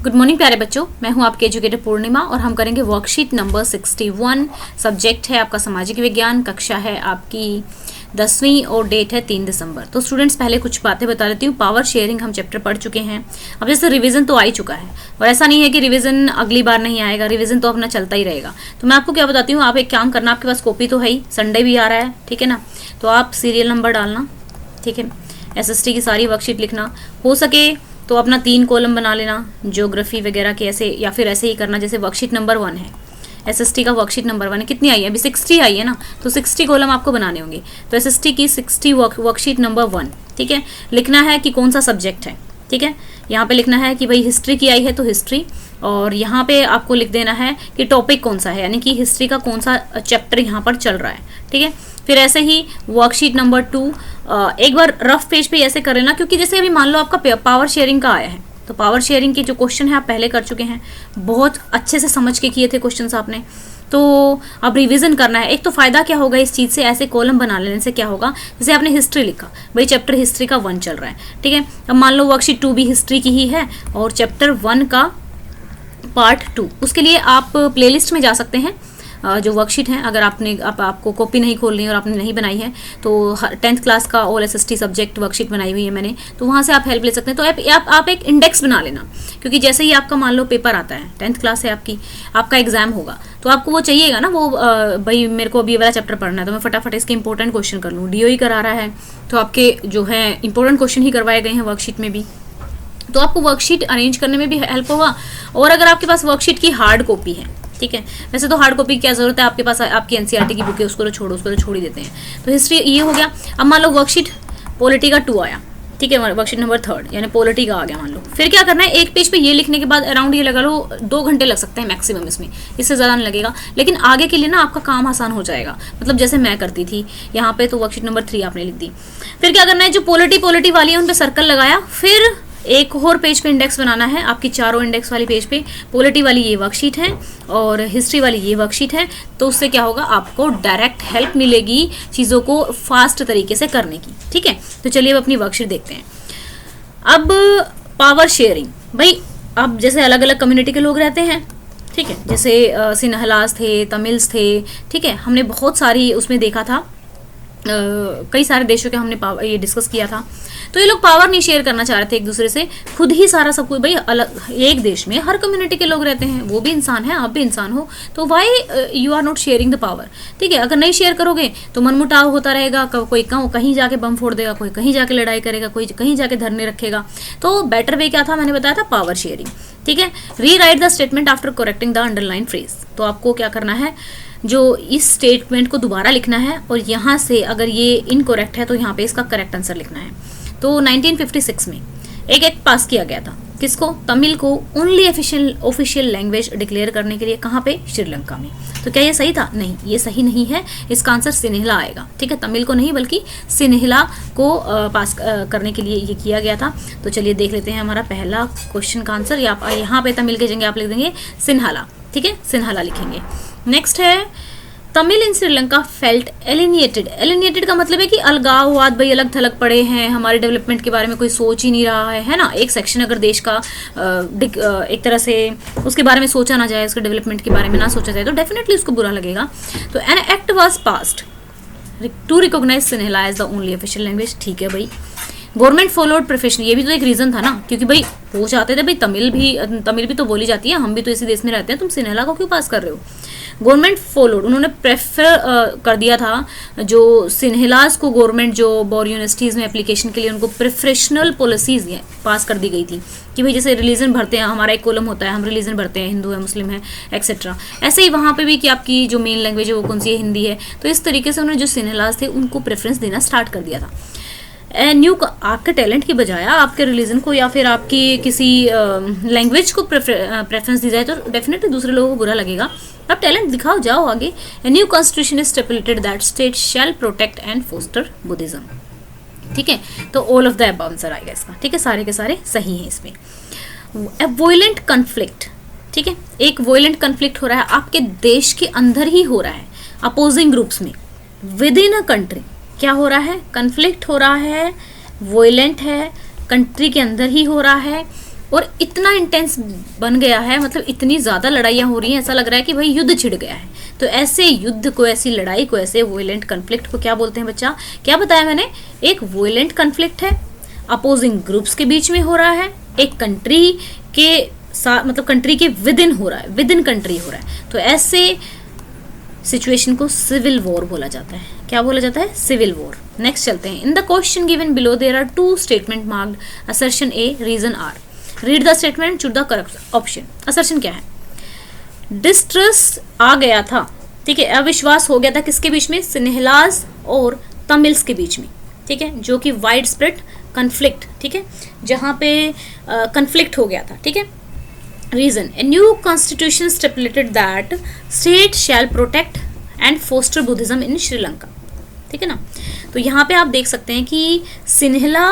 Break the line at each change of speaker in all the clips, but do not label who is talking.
Good morning प्यारे बच्चों, मैं हूं आपके एजुकेटर पूर्णिमा और हम करेंगे वर्कशीट नंबर 61। सब्जेक्ट है आपका सामाजिक विज्ञान, कक्षा है आपकी 10वीं और डेट है 3 दिसंबर। तो स्टूडेंट्स पहले कुछ बातें बता देती हूँ। पावर शेयरिंग हम चैप्टर पढ़ चुके हैं। अब जैसे रिवीजन तो आ ही चुका है और ऐसा नहीं है कि रिवीजन अगली बार नहीं आएगा, रिवीजन तो अपना चलता ही रहेगा। तो मैं आपको क्या बताती हूँ, आप एक काम करना, आपके पास कॉपी तो है ही, संडे भी आ रहा है, ठीक है ना। तो आप सीरियल नंबर डालना, ठीक है। SST की सारी वर्कशीट लिखना, हो सके तो अपना 3 कॉलम बना लेना, ज्योग्राफी वगैरह के ऐसे, या फिर ऐसे ही करना जैसे वर्कशीट नंबर 1 है। SST का वर्कशीट नंबर 1 है, कितनी आई है अभी? 60 आई है ना, तो 60 कॉलम आपको बनाने होंगे। तो SST की 60 वर्कशीट नंबर 1, ठीक है। लिखना है कि कौन सा सब्जेक्ट है, ठीक है। यहाँ पे लिखना है कि भाई हिस्ट्री की आई है तो हिस्ट्री, और यहाँ पे आपको लिख देना है कि टॉपिक कौन सा है, यानी कि हिस्ट्री का कौन सा चैप्टर यहाँ पर चल रहा है, ठीक है। फिर ऐसे ही वर्कशीट नंबर 2 एक बार रफ पेज पे ऐसे कर लेना, क्योंकि जैसे अभी मान लो आपका पावर शेयरिंग का आया है, तो पावर शेयरिंग के जो क्वेश्चन है आप पहले कर चुके हैं, बहुत अच्छे से समझ के किए थे क्वेश्चंस आपने। तो अब रिवीजन करना है। एक तो फायदा क्या होगा इस चीज़ से, ऐसे कॉलम बना लेने से क्या होगा, जैसे आपने हिस्ट्री लिखा, भाई चैप्टर हिस्ट्री का 1 चल रहा है, ठीक है। अब मान लो वर्कशीट 2 भी हिस्ट्री की ही है और चैप्टर 1 का पार्ट 2, उसके लिए आप प्लेलिस्ट में जा सकते हैं। जो वर्कशीट है, अगर आपको कॉपी नहीं खोलनी और आपने नहीं बनाई है, तो 10th क्लास का ऑल SST सब्जेक्ट वर्कशीट बनाई हुई है मैंने, तो वहाँ से आप हेल्प ले सकते हैं। तो आप एक इंडेक्स बना लेना, क्योंकि जैसे ही आपका मान लो पेपर आता है, 10th क्लास है आपका एग्जाम होगा, तो आपको वो चाहिएगा ना, वो भाई मेरे को अभी ये वाला चैप्टर पढ़ना है, तो मैं फटाफट इसके इंपॉर्टेंट क्वेश्चन कर लूँ। DOE करा रहा है तो आपके जो है इंपॉर्टेंट क्वेश्चन ही करवाए गए हैं वर्कशीट में भी, तो आपको वर्कशीट अरेंज करने में भी हेल्प होगा। और अगर आपके पास वर्कशीट की हार्ड कॉपी है, ठीक है, वैसे तो हार्ड कॉपी की क्या जरूरत है, आपके पास आपकी NCERT की बुक है, उसको तो छोड़ ही देते हैं। तो हिस्ट्री ये हो गया। अब मान लो वर्कशीट पॉलिटी का 2 आया, ठीक है, वर्कशीट नंबर 3 यानी पॉलिटी का आ गया मान लो। फिर क्या करना है, एक पेज पे ये लिखने के बाद अराउंड ये लगा लो 2 घंटे लग सकते हैं मैक्सिमम इसमें, इससे ज़्यादा नहीं लगेगा। लेकिन आगे के लिए ना आपका काम आसान हो जाएगा, मतलब जैसे मैं करती थी यहाँ पे, तो वर्कशीट नंबर 3 आपने लिख दी। फिर क्या करना है, जो पॉलिटी वाली है उन पर सर्कल लगाया, फिर एक और पेज पे इंडेक्स बनाना है। आपकी चारों इंडेक्स वाली पेज पे पॉलिटी वाली ये वर्कशीट है और हिस्ट्री वाली ये वर्कशीट है, तो उससे क्या होगा, आपको डायरेक्ट हेल्प मिलेगी चीज़ों को फास्ट तरीके से करने की, ठीक है। तो चलिए अब अपनी वर्कशीट देखते हैं। अब पावर शेयरिंग, भाई अब जैसे अलग अलग कम्युनिटी के लोग रहते हैं, ठीक है, जैसे सिन्हलास थे, तमिल्स थे, ठीक है, हमने बहुत सारी उसमें देखा था, कई सारे देशों के हमने ये डिस्कस किया था। तो ये लोग पावर नहीं शेयर करना चाह रहे थे एक दूसरे से, खुद ही सारा सब कुछ, भाई अलग एक देश में हर कम्युनिटी के लोग रहते हैं, वो भी इंसान है, आप भी इंसान हो, तो why you are not sharing the power, ठीक है। अगर नहीं शेयर करोगे तो मनमुटाव होता रहेगा, कोई कहीं जाके बम फोड़ देगा, कोई कहीं जाके लड़ाई करेगा, कोई कहीं जाके धरने रखेगा। तो बेटर वे क्या था, मैंने बताया था पावर शेयरिंग, ठीक है। री right the statement after correcting the underline phrase, तो आपको क्या करना है, जो इस स्टेटमेंट को दोबारा लिखना है और यहाँ से अगर ये इनकरेक्ट है तो यहाँ पे इसका करेक्ट आंसर लिखना है। तो 1956 में एक एक्ट पास किया गया था, किसको, तमिल को ओनली ऑफिशियल लैंग्वेज डिक्लेयर करने के लिए। कहाँ पे, श्रीलंका में। तो क्या ये सही था? नहीं, ये सही नहीं है, इसका आंसर सिन्हला आएगा, ठीक है। तमिल को नहीं बल्कि सिन्हला को पास करने के लिए ये किया गया था। तो चलिए देख लेते हैं हमारा पहला क्वेश्चन का आंसर। यहाँ पे तमिल के जगह आप लिख देंगे सिन्हला, ठीक है, सिन्हला लिखेंगे। नेक्स्ट है, तमिल इन श्रीलंका फेल्ट एलिनिएटेड। एलिनिएटेड का मतलब है कि अलगाववाद, भाई अलग थलग पड़े हैं, हमारे डेवलपमेंट के बारे में कोई सोच ही नहीं रहा है ना। एक सेक्शन अगर देश का एक तरह से उसके बारे में सोचा ना जाए, उसके डेवलपमेंट के बारे में ना सोचा जाए, तो डेफिनेटली उसको बुरा लगेगा। तो an act was passed to recognise Sinhala as the only official language, ठीक है भाई। गवर्नमेंट फॉलोड प्रोफेशन, ये भी तो एक रीज़न था ना, क्योंकि भाई वो चाहते थे भाई तमिल भी तो बोली जाती है, हम भी तो इसी देश में रहते हैं, तुम सिन्हला को क्यों पास कर रहे हो। गवर्नमेंट फॉलोड, उन्होंने प्रेफर कर दिया था जो सिन्हलास को, गवर्नमेंट जॉब और यूनिवर्सिटीज़ में एप्लीकेशन के लिए उनको प्रेफरेशनल पॉलिसीज पास कर दी गई थी कि भाई जैसे रिलीजन भरते हैं, हमारा एक कॉलम होता है, हम रिलीजन भरते हैं, हिंदू है, मुस्लिम है, एक्सेट्रा। ऐसे ही वहाँ पे भी कि आपकी जो मेन लैंग्वेज है वो कौन सी है, हिंदी है। तो इस तरीके से उन्होंने जो सिन्हलास थे उनको प्रेफरेंस देना स्टार्ट कर दिया था। न्यू आपके टैलेंट की बजाय आपके रिलीजन को या फिर आपकी किसी लैंग्वेज को प्रेफरेंस दी जाए तो डेफिनेटली दूसरे लोगों को बुरा लगेगा। आप टैलेंट दिखाओ, जाओ आगे। New constitution is stipulated that state shall protect and foster Buddhism, ठीक है। तो all of the above answer आएगा इसका, ठीक है, सारे के सारे सही हैं इसमें। वॉयलेंट कन्फ्लिक्ट, ठीक है, एक वॉयलेंट कन्फ्लिक्ट हो रहा है आपके देश के अंदर ही हो रहा है, अपोजिंग ग्रुप्स में, विद इन अ कंट्री। क्या हो रहा है, कन्फ्लिक्ट हो रहा है, वॉयलेंट है, कंट्री के अंदर ही हो रहा है और इतना इंटेंस बन गया है, मतलब इतनी ज़्यादा लड़ाइयाँ हो रही हैं, ऐसा लग रहा है कि भाई युद्ध छिड़ गया है। तो ऐसे युद्ध को, ऐसी लड़ाई को, ऐसे वोलेंट कन्फ्लिक्ट को क्या बोलते हैं बच्चा? क्या बताया मैंने? एक वोलेंट कन्फ्लिक्ट है, अपोजिंग ग्रुप्स के बीच में हो रहा है, एक कंट्री के साथ, मतलब कंट्री के विद इन हो रहा है, विद इन कंट्री हो रहा है। तो ऐसे सिचुएशन को सिविल वॉर बोला जाता है। क्या बोला जाता है? Civil war. नेक्स्ट चलते हैं। In the question given below there are 2 statement marked assertion A, reason R. Read the statement, choose the correct option. Assertion क्या है? डिस्ट्रस्ट आ गया था, ठीक है, अविश्वास हो गया था किसके बीच में? सिन्हलाज और तमिल्स के बीच में, ठीक है, जो कि वाइड स्प्रेड कन्फ्लिक्ट, ठीक है, जहां पे कन्फ्लिक्ट हो गया था, ठीक है। Reason, a new constitution stipulated that state shall protect and foster Buddhism इन श्रीलंका, ठीक है ना। तो यहाँ पे आप देख सकते हैं कि सिन्हला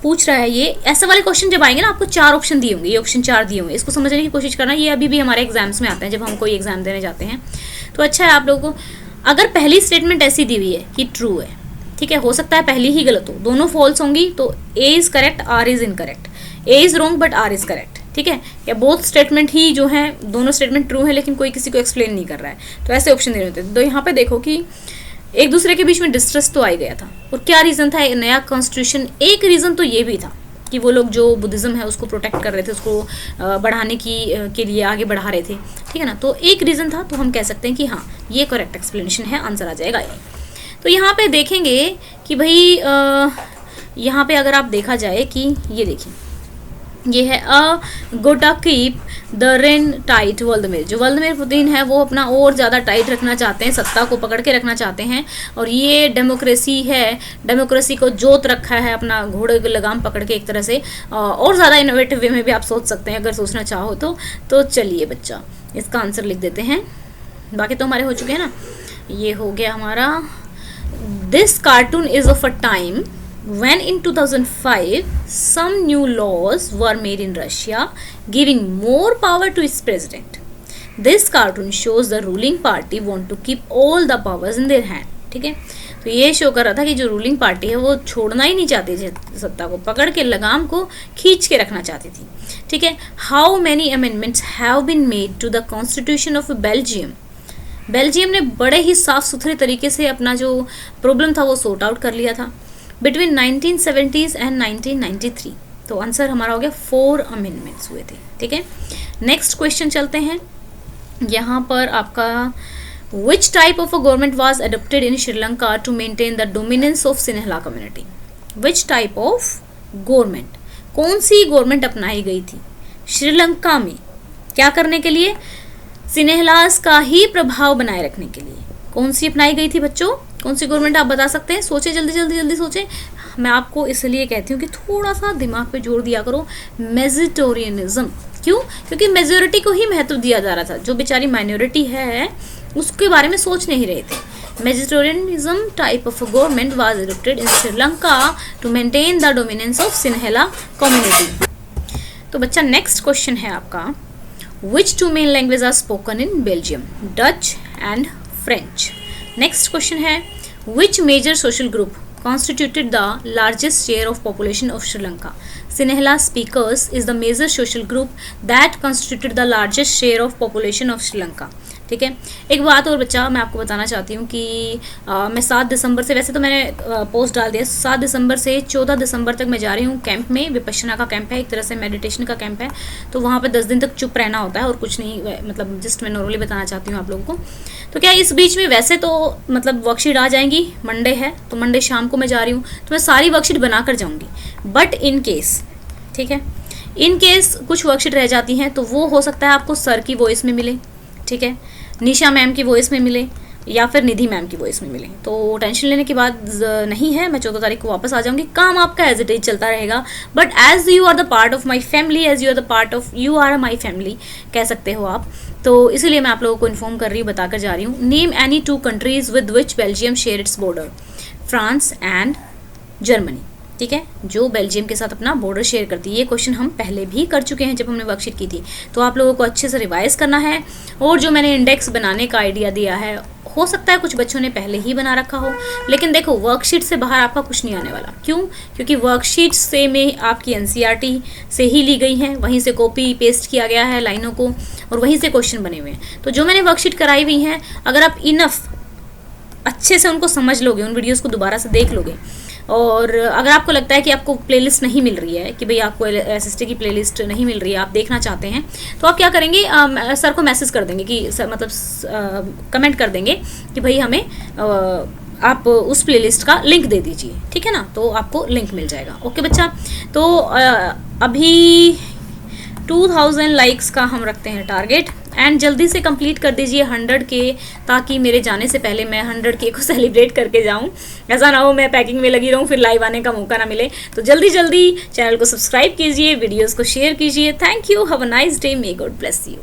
पूछ रहा है, ये ऐसे वाले क्वेश्चन जब आएंगे ना, आपको 4 ऑप्शन दिए होंगे, ये ऑप्शन 4 दिए होंगे, इसको समझने की कोशिश करना। ये अभी भी हमारे एग्जाम्स में आते हैं, जब हम कोई एग्जाम देने जाते हैं। तो अच्छा है आप लोगों को, अगर पहली स्टेटमेंट ऐसी दी हुई है कि ट्रू है, ठीक है, हो सकता है पहली ही गलत हो, दोनों फॉल्स होंगी, तो A is correct, R is incorrect, A is wrong but R is correct, ठीक है, या बोथ स्टेटमेंट ही जो है, दोनों स्टेटमेंट ट्रू है लेकिन कोई किसी को एक्सप्लेन नहीं कर रहा है, तो ऐसे ऑप्शन देने होते हैं। तो यहाँ पे देखो कि एक दूसरे के बीच में डिस्ट्रस्ट तो आ ही गया था, और क्या रीज़न था? नया कॉन्स्टिट्यूशन। एक रीज़न तो ये भी था कि वो लोग जो बुद्धिज़्म है उसको प्रोटेक्ट कर रहे थे, उसको बढ़ाने के लिए आगे बढ़ा रहे थे, ठीक है ना। तो एक रीज़न था, तो हम कह सकते हैं कि हाँ, ये करेक्ट एक्सप्लेनेशन है, आंसर आ जाएगा ये। तो यहाँ पे देखेंगे कि भाई यहाँ पे अगर आप देखा जाए कि ये देखिए, ये है अ गोटा keep the rain tight Vladimir. जो व्लादिमीर पुतिन है वो अपना और ज़्यादा टाइट रखना चाहते हैं, सत्ता को पकड़ के रखना चाहते हैं, और ये डेमोक्रेसी है, डेमोक्रेसी को जोत रखा है अपना घोड़े की लगाम पकड़ के एक तरह से। और ज़्यादा इनोवेटिव वे में भी आप सोच सकते हैं अगर सोचना चाहो तो चलिए बच्चा, इसका आंसर लिख देते हैं। बाकी तो हमारे हो चुके हैं ना। ये हो गया हमारा, this cartoon is of a time when in 2005 some new laws were made in Russia giving more power to its president. This cartoon shows the ruling party want to keep all the powers in their hand. ठीक है, तो ये show कर रहा था कि जो ruling party है वो छोड़ना ही नहीं चाहती थी, सत्ता को पकड़ के लगाम को खींच के रखना चाहती थी, ठीक है। How many amendments have been made to the constitution of Belgium. Belgium ने बड़े ही साफ सुथरे तरीके से अपना जो प्रॉब्लम था वो सॉर्ट आउट कर लिया था बिटवीन 1970s एंड 1993। तो आंसर हमारा हो गया 4 अमेंडमेंट्स हुए थे, ठीक है। नेक्स्ट क्वेश्चन चलते हैं। यहाँ पर आपका which type of a government was adopted in Sri Lanka to maintain the dominance of Sinhala community. Which type of government, कौन सी गवर्नमेंट अपनाई गई थी श्रीलंका में, क्या करने के लिए? सिन्हलास का ही प्रभाव बनाए रखने के लिए। कौन सी अपनाई गई थी बच्चों? कौन सी गवर्नमेंट आप बता सकते हैं? सोचे, जल्दी जल्दी जल्दी सोचें। मैं आपको इसलिए कहती हूँ कि थोड़ा सा दिमाग पे जोर दिया करो। मेजिटोरियनिज्म। क्यों? क्योंकि मेजोरिटी को ही महत्व दिया जा रहा था, जो बेचारी माइनॉरिटी है उसके बारे में सोच नहीं रहे थे। Majoritarianism type of government was adopted in Sri Lanka to maintain the dominance of Sinhala community. तो बच्चा नेक्स्ट क्वेश्चन है आपका, which 2 main language are spoken in Belgium? Dutch and French. Next question है, which major social group constituted the largest share of population of Sri Lanka? Sinhala speakers is the major social group that constituted the largest share of population of Sri Lanka. ठीक है। एक बात और बच्चा मैं आपको बताना चाहती हूँ कि मैं 7 दिसंबर से, वैसे तो मैंने पोस्ट डाल दिया, 7 दिसंबर से 14 दिसंबर तक मैं जा रही हूँ कैंप में। विपश्यना का कैंप है, एक तरह से मेडिटेशन का कैंप है, तो वहाँ पे 10 दिन तक चुप रहना होता है और कुछ नहीं, मतलब जस्ट मैं नॉर्मली बताना चाहती हूँ आप लोगों को। तो क्या इस बीच में वैसे तो मतलब वर्कशीट आ जाएंगी, मंडे है तो मंडे शाम को मैं जा रही हूँ, तो मैं सारी वर्कशीट बना कर जाऊँगी। बट इन केस, ठीक है, इन केस कुछ वर्कशीट रह जाती हैं तो वो हो सकता है आपको सर की वॉइस में मिले, ठीक है, निशा मैम की वॉइस में मिले, या फिर निधि मैम की वॉइस में मिले। तो टेंशन लेने की बात नहीं है, मैं 14 तारीख को वापस आ जाऊंगी, काम आपका एज इट इज चलता रहेगा। But as you are the part of my family, as you are the part of, you are my family कह सकते हो आप, तो इसीलिए मैं आप लोगों को इन्फॉर्म कर रही हूँ, बताकर जा रही हूँ। Name any 2 countries with which Belgium share its border. France and Germany, ठीक है, जो बेल्जियम के साथ अपना बॉर्डर शेयर करती है। ये क्वेश्चन हम पहले भी कर चुके हैं जब हमने वर्कशीट की थी, तो आप लोगों को अच्छे से रिवाइज करना है। और जो मैंने इंडेक्स बनाने का आइडिया दिया है, हो सकता है कुछ बच्चों ने पहले ही बना रखा हो, लेकिन देखो वर्कशीट से बाहर आपका कुछ नहीं आने वाला। क्यों? क्योंकि वर्कशीट से में आपकी एनसीईआरटी से ही ली गई है, वहीं से कॉपी पेस्ट किया गया है लाइनों को, और वहीं से क्वेश्चन बने हुए हैं। तो जो मैंने वर्कशीट कराई हुई है, अगर आप इनफ अच्छे से उनको समझ लोगे, उन वीडियोस को दोबारा से देख लोगे, और अगर आपको लगता है कि आपको प्लेलिस्ट नहीं मिल रही है, कि भाई आपको एसएसटी की प्लेलिस्ट नहीं मिल रही है, आप देखना चाहते हैं, तो आप क्या करेंगे, सर को मैसेज कर देंगे कि सर, मतलब कमेंट कर देंगे कि भाई हमें आप उस प्लेलिस्ट का लिंक दे दीजिए, ठीक है ना, तो आपको लिंक मिल जाएगा। ओके बच्चा, तो अभी 2000 लाइक्स का हम रखते हैं टारगेट, एंड जल्दी से कंप्लीट कर दीजिए 100 के, ताकि मेरे जाने से पहले मैं 100 के को सेलिब्रेट करके जाऊं। ऐसा ना हो मैं पैकिंग में लगी रहूं, फिर लाइव आने का मौका ना मिले। तो जल्दी जल्दी चैनल को सब्सक्राइब कीजिए, वीडियोस को शेयर कीजिए। Thank you, have a nice day, may God bless you.